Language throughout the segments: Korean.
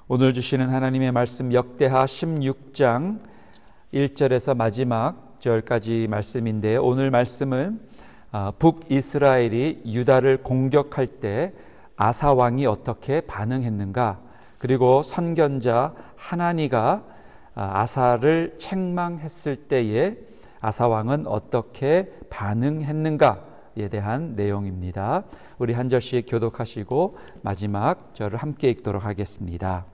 오늘 주시는 하나님의 말씀 역대하 16장 1절에서 마지막 절까지 말씀인데요. 오늘 말씀은 북이스라엘이 유다를 공격할 때 아사 왕이 어떻게 반응했는가, 그리고 선견자 하나니가 아사를 책망했을 때에 아사 왕은 어떻게 반응했는가에 대한 내용입니다. 우리 한 절씩 교독하시고 마지막 절을 함께 읽도록 하겠습니다.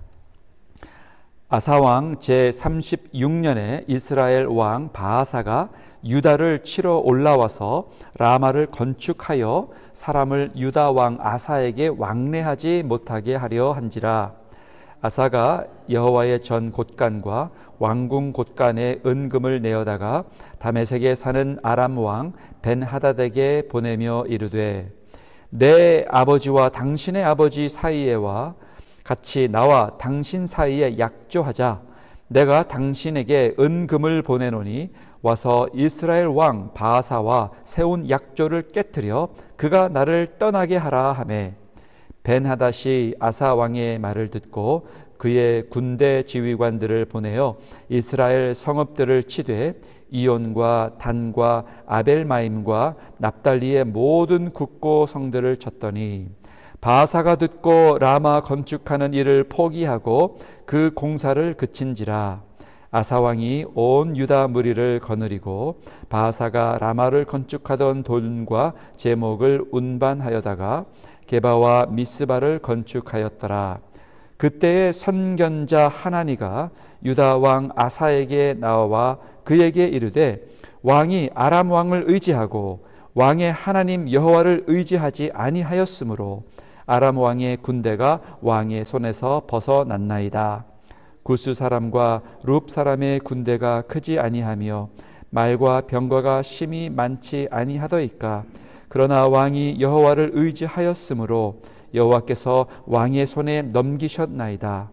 아사왕 제36년에 이스라엘 왕 바아사가 유다를 치러 올라와서 라마를 건축하여 사람을 유다 왕 아사에게 왕래하지 못하게 하려 한지라. 아사가 여호와의 전 곳간과 왕궁 곳간에 은금을 내어다가 다메섹에 사는 아람 왕 벤하닷에게 보내며 이르되, 내 아버지와 당신의 아버지 사이에와 같이 나와 당신 사이에 약조하자. 내가 당신에게 은금을 보내노니 와서 이스라엘 왕 바아사와 세운 약조를 깨뜨려 그가 나를 떠나게 하라 하매, 벤하닷이 아사 왕의 말을 듣고 그의 군대 지휘관들을 보내어 이스라엘 성읍들을 치되 이온과 단과 아벨마임과 납달리의 모든 굳고 성들을 쳤더니, 바아사가 듣고 라마 건축하는 일을 포기하고 그 공사를 그친지라. 아사 왕이 온 유다 무리를 거느리고 바아사가 라마를 건축하던 돈과 제목을 운반하여다가 게바와 미스바를 건축하였더라. 그때의 선견자 하나니가 유다 왕 아사에게 나와 그에게 이르되, 왕이 아람 왕을 의지하고 왕의 하나님 여호와를 의지하지 아니하였으므로 아람 왕의 군대가 왕의 손에서 벗어났나이다. 구스 사람과 룹 사람의 군대가 크지 아니하며 말과 병거가 심히 많지 아니하더이까. 그러나 왕이 여호와를 의지하였으므로 여호와께서 왕의 손에 넘기셨나이다.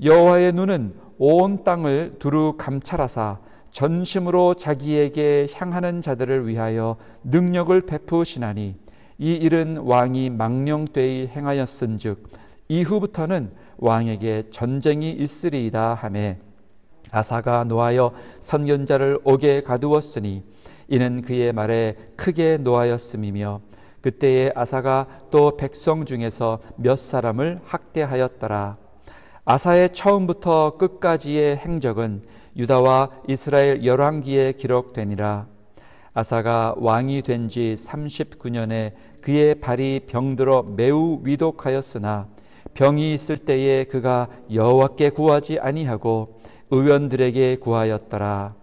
여호와의 눈은 온 땅을 두루 감찰하사 전심으로 자기에게 향하는 자들을 위하여 능력을 베푸시나니, 이 일은 왕이 망령되이 행하였은즉 이후부터는 왕에게 전쟁이 있으리이다 하매, 아사가 노하여 선견자를 옥에 가두었으니 이는 그의 말에 크게 노하였음이며, 그때에 아사가 또 백성 중에서 몇 사람을 학대하였더라. 아사의 처음부터 끝까지의 행적은 유다와 이스라엘 열왕기에 기록되니라. 아사가 왕이 된 지 39년에 그의 발이 병들어 매우 위독하였으나 병이 있을 때에 그가 여호와께 구하지 아니하고 의원들에게 구하였더라.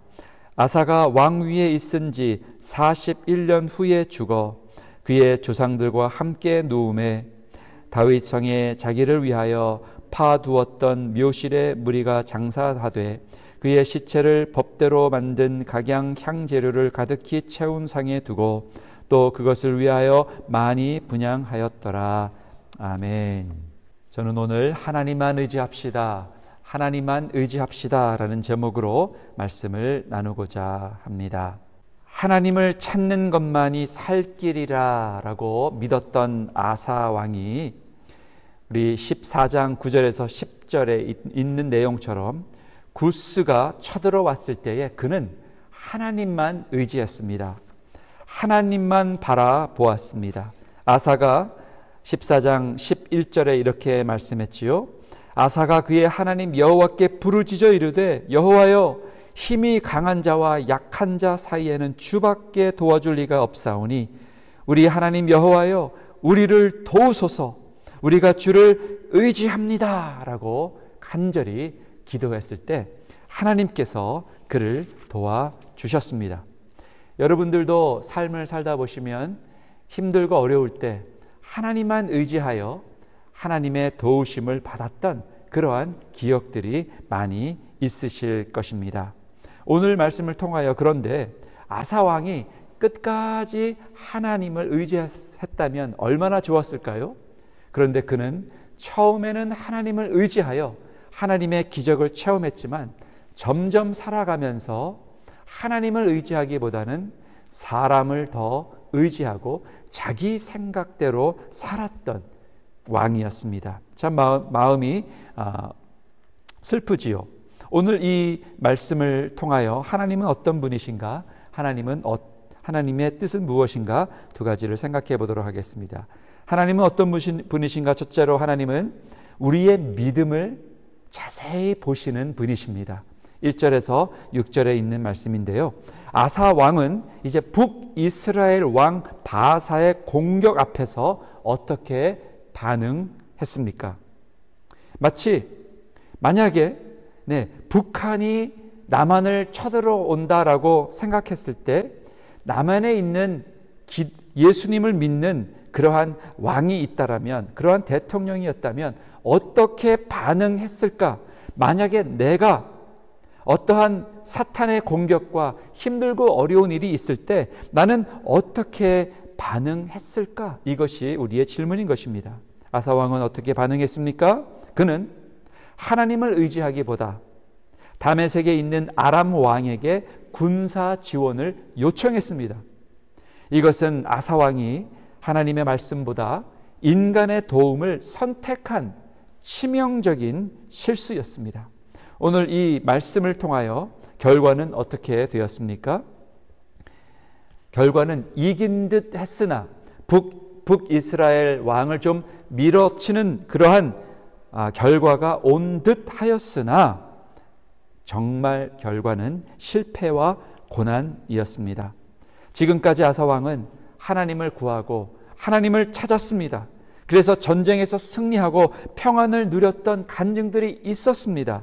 아사가 왕위에 있은 지 41년 후에 죽어 그의 조상들과 함께 누움에 다윗 성에 자기를 위하여 파두었던 묘실의 무리가 장사하되 그의 시체를 법대로 만든 각양 향재료를 가득히 채운 상에 두고 또 그것을 위하여 많이 분향하였더라. 아멘. 저는 오늘 하나님만 의지합시다, 하나님만 의지합시다 라는 제목으로 말씀을 나누고자 합니다. 하나님을 찾는 것만이 살 길이라 라고 믿었던 아사 왕이 우리 14장 9절에서 10절에 있는 내용처럼 구스가 쳐들어왔을 때에 그는 하나님만 의지했습니다. 하나님만 바라보았습니다. 아사가 14장 11절에 이렇게 말씀했지요. 아사가 그의 하나님 여호와께 부르짖어 이르되, 여호와여, 힘이 강한 자와 약한 자 사이에는 주밖에 도와줄 리가 없사오니 우리 하나님 여호와여, 우리를 도우소서. 우리가 주를 의지합니다 라고 간절히 기도했을 때 하나님께서 그를 도와주셨습니다. 여러분들도 삶을 살다 보시면 힘들고 어려울 때 하나님만 의지하여 하나님의 도우심을 받았던 그러한 기억들이 많이 있으실 것입니다. 오늘 말씀을 통하여 그런데 아사 왕이 끝까지 하나님을 의지했다면 얼마나 좋았을까요? 그런데 그는 처음에는 하나님을 의지하여 하나님의 기적을 체험했지만 점점 살아가면서 하나님을 의지하기보다는 사람을 더 의지하고 자기 생각대로 살았던 왕이었습니다. 참 마음이 슬프지요. 오늘 이 말씀을 통하여 하나님은 어떤 분이신가? 하나님의 뜻은 무엇인가? 두 가지를 생각해 보도록 하겠습니다. 하나님은 어떤 분이신가? 첫째로 하나님은 우리의 믿음을 자세히 보시는 분이십니다. 1절에서 6절에 있는 말씀인데요. 아사 왕은 이제 북이스라엘 왕 바사의 공격 앞에서 어떻게 반응했습니까? 만약에 북한이 남한을 쳐들어온다라고 생각했을 때 남한에 있는 예수님을 믿는 그러한 왕이 있다라면, 그러한 대통령이었다면 어떻게 반응했을까? 만약에 내가 어떠한 사탄의 공격과 힘들고 어려운 일이 있을 때 나는 어떻게 반응했을까? 이것이 우리의 질문인 것입니다. 아사 왕은 어떻게 반응했습니까? 그는 하나님을 의지하기보다 다메섹에 있는 아람 왕에게 군사 지원을 요청했습니다. 이것은 아사 왕이 하나님의 말씀보다 인간의 도움을 선택한 치명적인 실수였습니다. 오늘 이 말씀을 통하여 결과는 어떻게 되었습니까? 결과는 이긴 듯 했으나 북이스라엘 왕을 좀 밀어치는 그러한 결과가 온 듯 하였으나 정말 결과는 실패와 고난이었습니다. 지금까지 아사 왕은 하나님을 구하고 하나님을 찾았습니다. 그래서 전쟁에서 승리하고 평안을 누렸던 간증들이 있었습니다.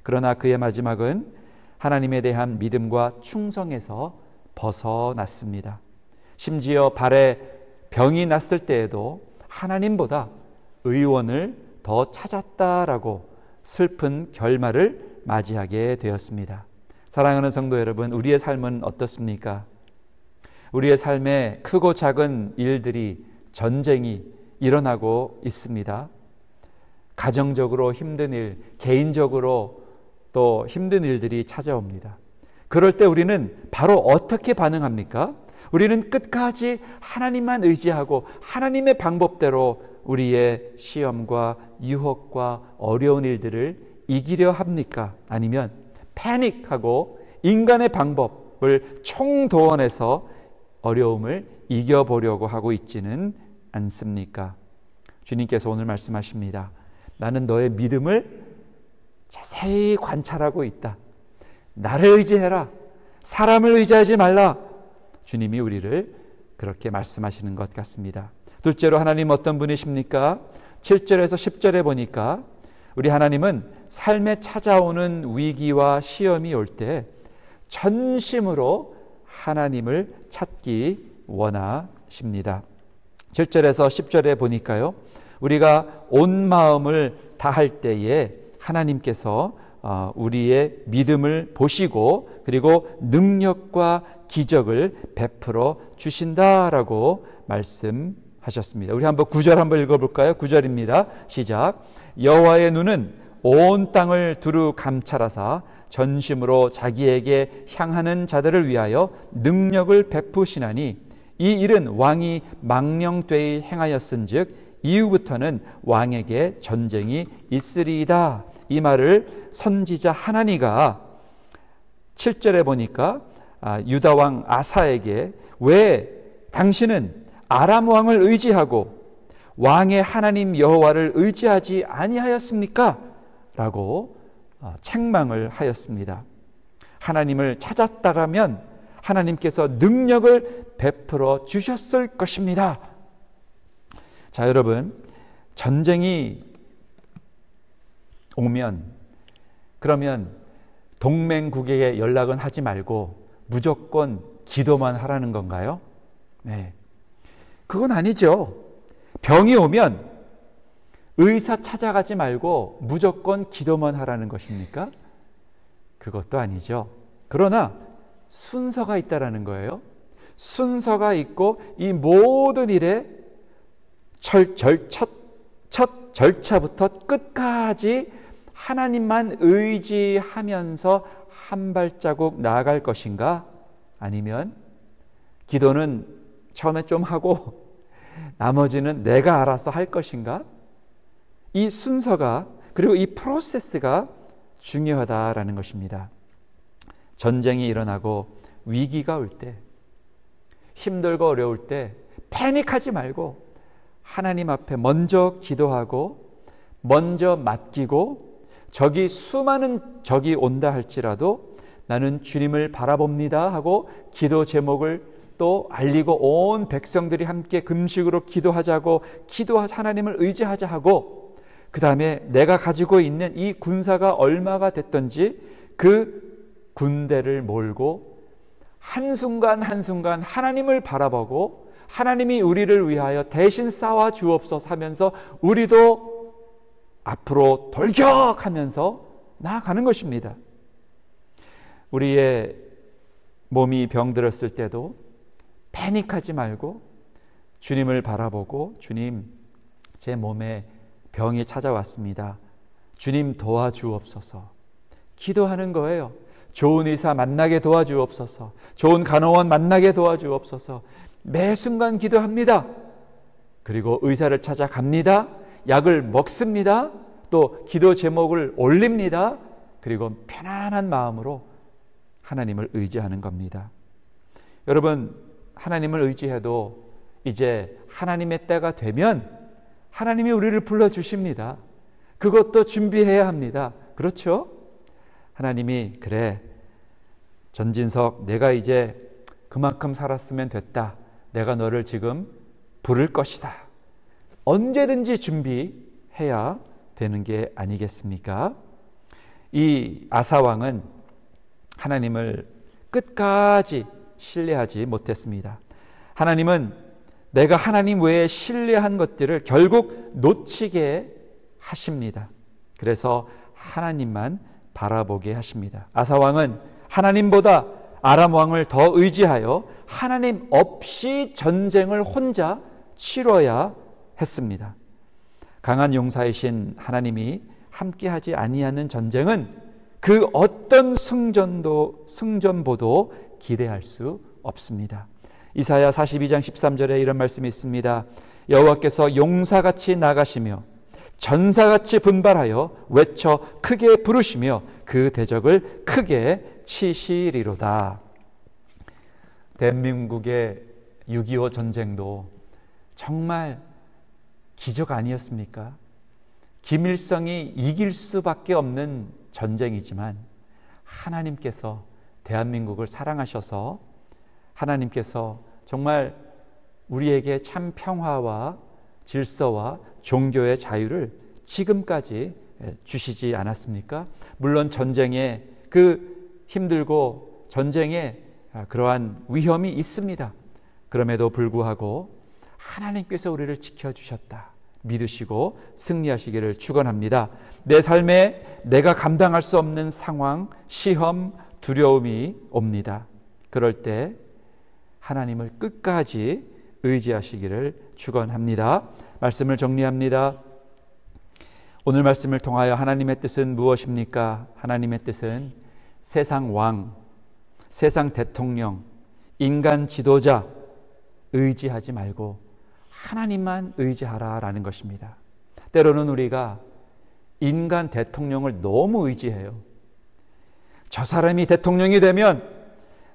그러나 그의 마지막은 하나님에 대한 믿음과 충성에서 벗어났습니다. 심지어 발에 병이 났을 때에도 하나님보다 의원을 더 찾았다라고 슬픈 결말을 맞이하게 되었습니다. 사랑하는 성도 여러분, 우리의 삶은 어떻습니까? 우리의 삶에 크고 작은 일들이, 전쟁이 일어나고 있습니다. 가정적으로 힘든 일, 개인적으로 또 힘든 일들이 찾아옵니다. 그럴 때 우리는 바로 어떻게 반응합니까? 우리는 끝까지 하나님만 의지하고 하나님의 방법대로 우리의 시험과 유혹과 어려운 일들을 이기려 합니까? 아니면 패닉하고 인간의 방법을 총동원해서 어려움을 이겨보려고 하고 있지는 않습니까? 주님께서 오늘 말씀하십니다. 나는 너의 믿음을 자세히 관찰하고 있다. 나를 의지해라. 사람을 의지하지 말라. 주님이 우리를 그렇게 말씀하시는 것 같습니다. 둘째로 하나님 어떤 분이십니까? 7절에서 10절에 보니까 우리 하나님은 삶에 찾아오는 위기와 시험이 올 때 전심으로 하나님을 찾기 원하십니다. 7절에서 10절에 보니까요, 우리가 온 마음을 다할 때에 하나님께서 우리의 믿음을 보시고 그리고 능력과 기적을 베풀어 주신다라고 말씀하셨습니다. 우리 한번 9절 한번 읽어볼까요? 9절입니다. 시작. 여호와의 눈은 온 땅을 두루 감찰하사 전심으로 자기에게 향하는 자들을 위하여 능력을 베푸시나니 이 일은 왕이 망령되이 행하였은즉 이후부터는 왕에게 전쟁이 있으리이다. 이 말을 선지자 하나니가 7절에 보니까 유다 왕 아사에게 왜 당신은 아람 왕을 의지하고 왕의 하나님 여호와를 의지하지 아니하였습니까? 라고 책망을 하였습니다. 하나님을 찾았다라면 하나님께서 능력을 베풀어 주셨을 것입니다. 자, 여러분, 전쟁이 오면 그러면 동맹국에게 연락은 하지 말고 무조건 기도만 하라는 건가요? 네, 그건 아니죠. 병이 오면 의사 찾아가지 말고 무조건 기도만 하라는 것입니까? 그것도 아니죠. 그러나 순서가 있다라는 거예요. 순서가 있고 이 모든 일에 첫 절차부터 끝까지 하나님만 의지하면서 한 발자국 나아갈 것인가? 아니면 기도는 처음에 좀 하고 나머지는 내가 알아서 할 것인가? 이 순서가, 그리고 이 프로세스가 중요하다라는 것입니다. 전쟁이 일어나고 위기가 올 때, 힘들고 어려울 때 패닉하지 말고 하나님 앞에 먼저 기도하고 먼저 맡기고, 수많은 적이 온다 할지라도 나는 주님을 바라봅니다 하고 기도 제목을 또 알리고 온 백성들이 함께 금식으로 기도하자고, 하나님을 의지하자 하고, 그 다음에 내가 가지고 있는 이 군사가 얼마가 됐든지 그 군대를 몰고 한순간 한순간 하나님을 바라보고 하나님이 우리를 위하여 대신 싸워 주옵소서 하면서 우리도 앞으로 돌격하면서 나아가는 것입니다. 우리의 몸이 병들었을 때도 패닉하지 말고 주님을 바라보고, 주님, 제 몸에 병이 찾아왔습니다. 주님 도와주옵소서. 기도하는 거예요. 좋은 의사 만나게 도와주옵소서. 좋은 간호원 만나게 도와주옵소서. 매 순간 기도합니다. 그리고 의사를 찾아갑니다. 약을 먹습니다. 또 기도 제목을 올립니다. 그리고 편안한 마음으로 하나님을 의지하는 겁니다. 여러분, 하나님을 의지해도 이제 하나님의 때가 되면 하나님이 우리를 불러주십니다. 그것도 준비해야 합니다. 그렇죠? 하나님이, 그래, 전진석, 내가 이제 그만큼 살았으면 됐다. 내가 너를 지금 부를 것이다. 언제든지 준비해야 되는 게 아니겠습니까? 이 아사왕은 하나님을 끝까지 신뢰하지 못했습니다. 하나님은 내가 하나님 외에 신뢰한 것들을 결국 놓치게 하십니다. 그래서 하나님만 바라보게 하십니다. 아사왕은 하나님보다 아람 왕을 더 의지하여 하나님 없이 전쟁을 혼자 치러야 했습니다. 강한 용사이신 하나님이 함께하지 아니하는 전쟁은 그 어떤 승전보도 기대할 수 없습니다. 이사야 42장 13절에 이런 말씀이 있습니다. 여호와께서 용사같이 나가시며 전사같이 분발하여 외쳐 크게 부르시며 그 대적을 크게 치시리로다. 대한민국의 6.25 전쟁도 정말 기적 아니었습니까? 김일성이 이길 수밖에 없는 전쟁이지만 하나님께서 대한민국을 사랑하셔서 하나님께서 정말 우리에게 참 평화와 질서와 종교의 자유를 지금까지 주시지 않았습니까? 물론 전쟁에 힘들고 전쟁에 그러한 위험이 있습니다. 그럼에도 불구하고 하나님께서 우리를 지켜주셨다 믿으시고 승리하시기를 축원합니다. 내 삶에 내가 감당할 수 없는 상황, 시험, 두려움이 옵니다. 그럴 때 하나님을 끝까지 의지하시기를 축원합니다. 말씀을 정리합니다. 오늘 말씀을 통하여 하나님의 뜻은 무엇입니까? 하나님의 뜻은 세상 왕, 세상 대통령, 인간 지도자 의지하지 말고 하나님만 의지하라라는 것입니다. 때로는 우리가 인간 대통령을 너무 의지해요. 저 사람이 대통령이 되면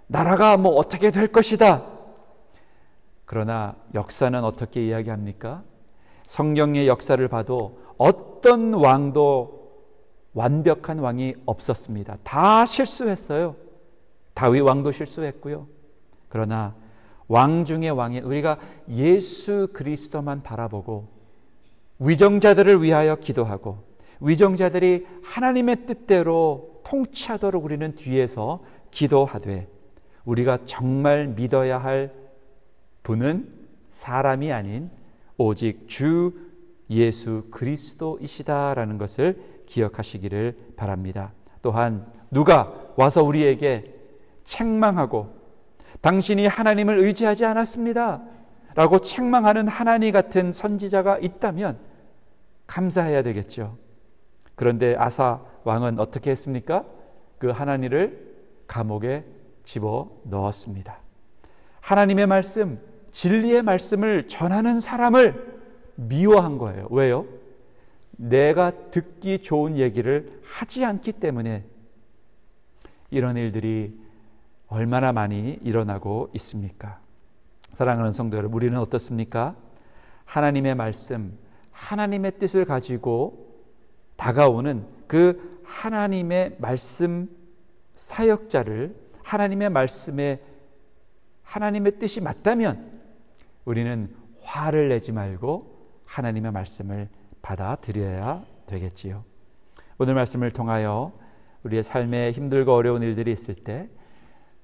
나라가 어떻게 될 것이다. 그러나 역사는 어떻게 이야기합니까? 성경의 역사를 봐도 어떤 왕도 완벽한 왕이 없었습니다. 다 실수했어요. 다윗 왕도 실수했고요. 그러나 왕 중의 왕이 우리가 예수 그리스도만 바라보고 위정자들을 위하여 기도하고 위정자들이 하나님의 뜻대로 통치하도록 우리는 뒤에서 기도하되, 우리가 정말 믿어야 할 분은 사람이 아닌 오직 주 예수 그리스도이시다라는 것을 기억하시기를 바랍니다. 또한 누가 와서 우리에게 책망하고 당신이 하나님을 의지하지 않았습니다 라고 책망하는 하나님 같은 선지자가 있다면 감사해야 되겠죠. 그런데 아사 왕은 어떻게 했습니까? 그 하나님을 감옥에 집어 넣었습니다. 하나님의 말씀, 진리의 말씀을 전하는 사람을 미워한 거예요. 왜요? 내가 듣기 좋은 얘기를 하지 않기 때문에 이런 일들이 얼마나 많이 일어나고 있습니까? 사랑하는 성도 여러분, 우리는 어떻습니까? 하나님의 말씀, 하나님의 뜻을 가지고 다가오는 그 하나님의 말씀 사역자를 하나님의 말씀에 하나님의 뜻이 맞다면 우리는 화를 내지 말고 하나님의 말씀을 받아들여야 되겠지요. 오늘 말씀을 통하여 우리의 삶에 힘들고 어려운 일들이 있을 때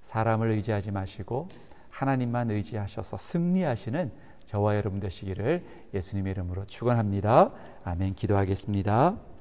사람을 의지하지 마시고 하나님만 의지하셔서 승리하시는 저와 여러분 되시기를 예수님의 이름으로 축원합니다. 아멘. 기도하겠습니다.